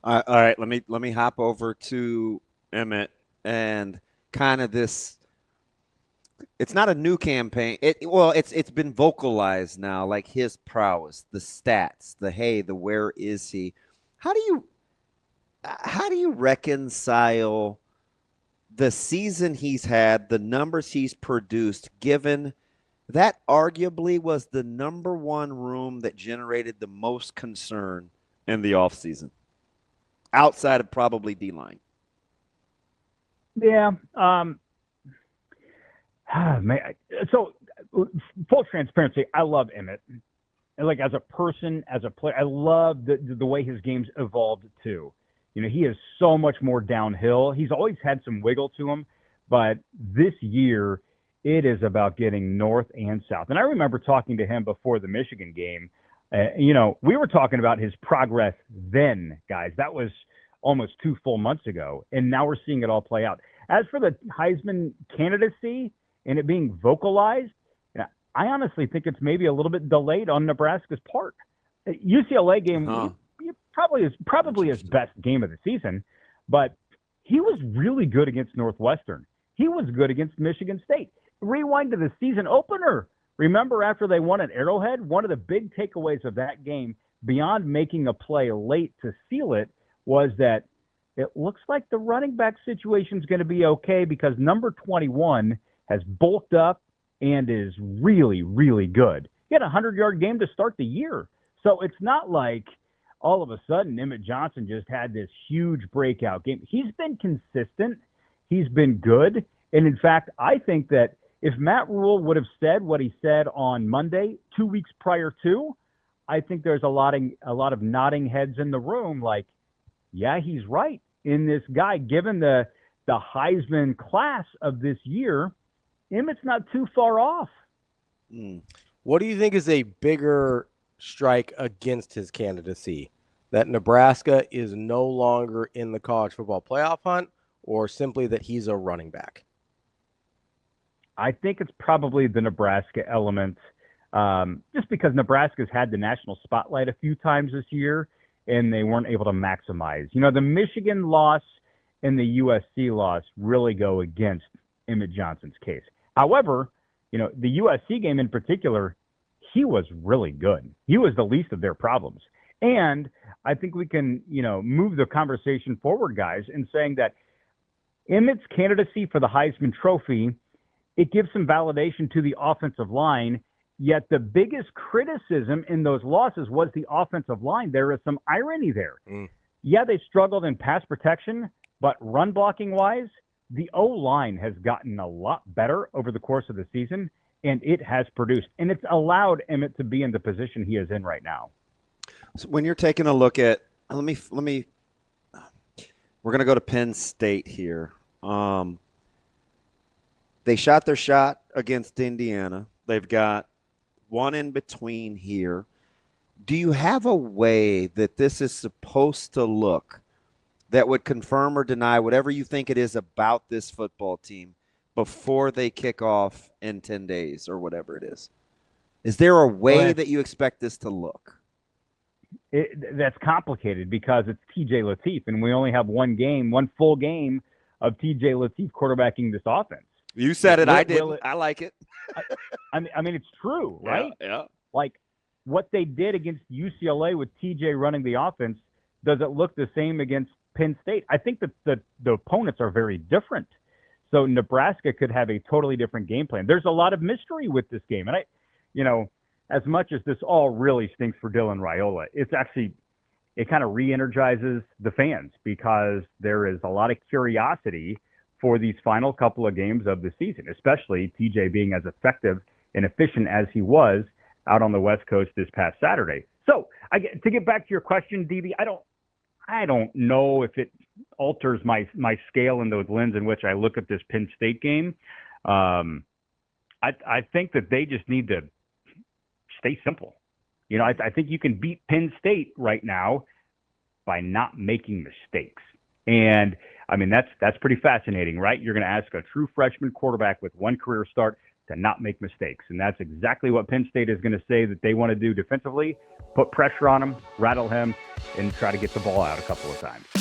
All right, let me hop over to Emmett and kind of this. It's not a new campaign. It's been vocalized now, like his prowess, the stats, the hey, the where is he? How do you how do you reconcile the season he's had, the numbers he's produced, given that arguably was the number one room that generated the most concern in the offseason, outside of probably D line? Yeah. Man, so full transparency, I love Emmett. And like as a person, as a player, I love the way his game's evolved too. He is so much more downhill. He's always had some wiggle to him, but this year it is about getting north and south. And I remember talking to him before the Michigan game. We were talking about his progress then, guys. That was almost 2 full months ago, and now we're seeing it all play out. As for the Heisman candidacy and it being vocalized, I honestly think it's maybe a little bit delayed on Nebraska's part. UCLA game probably his best game of the season, but he was really good against Northwestern. He was good against Michigan State. Rewind to the season opener. Remember after they won at Arrowhead, one of the big takeaways of that game, beyond making a play late to seal it, was that it looks like the running back situation is going to be okay because number 21 has bulked up and is really, really good. He had a 100-yard game to start the year. So it's not like all of a sudden Emmett Johnson just had this huge breakout game. He's been consistent. He's been good. And in fact, I think that if Matt Rhule would have said what he said on Monday, 2 weeks prior to, I think there's a lot of nodding heads in the room like, yeah, he's right in this guy. Given the Heisman class of this year, Emmett's not too far off. What do you think is a bigger strike against his candidacy? That Nebraska is no longer in the college football playoff hunt, or simply that he's a running back? I think it's probably the Nebraska element, just because Nebraska's had the national spotlight a few times this year, and they weren't able to maximize. The Michigan loss and the USC loss really go against Emmett Johnson's case. However, the USC game in particular, he was really good. He was the least of their problems. And I think we can, move the conversation forward, guys, in saying that Emmett's candidacy for the Heisman Trophy, it gives some validation to the offensive line. Yet the biggest criticism in those losses was the offensive line. There is some irony there. Yeah, they struggled in pass protection, but run blocking wise, the O-line has gotten a lot better over the course of the season, and it has produced. And it's allowed Emmett to be in the position he is in right now. So when you're taking a look at, let me, we're going to go to Penn State here. They shot their shot against Indiana. They've got one in between here. Do you have a way that this is supposed to look that would confirm or deny whatever you think it is about this football team before they kick off in 10 days or whatever it is? Is there a way that you expect this to look? That's complicated because it's TJ Lateef, and we only have one full game of TJ Lateef quarterbacking this offense. You said it. I didn't. I like it. I mean, it's true, right? Yeah. Like what they did against UCLA with TJ running the offense, does it look the same against Penn State? I think that the opponents are very different. So Nebraska could have a totally different game plan. There's a lot of mystery with this game. And as much as this all really stinks for Dylan Raiola, it kind of re-energizes the fans because there is a lot of curiosity for these final couple of games of the season, especially TJ being as effective and efficient as he was out on the West Coast this past Saturday. So to get back to your question, DB, I don't know if it alters my scale and the lens in which I look at this Penn State game. I think that they just need to stay simple. I think you can beat Penn State right now by not making mistakes. And I mean, that's pretty fascinating, right? You're going to ask a true freshman quarterback with one career start to not make mistakes. And that's exactly what Penn State is going to say that they want to do defensively, put pressure on him, rattle him, and try to get the ball out a couple of times.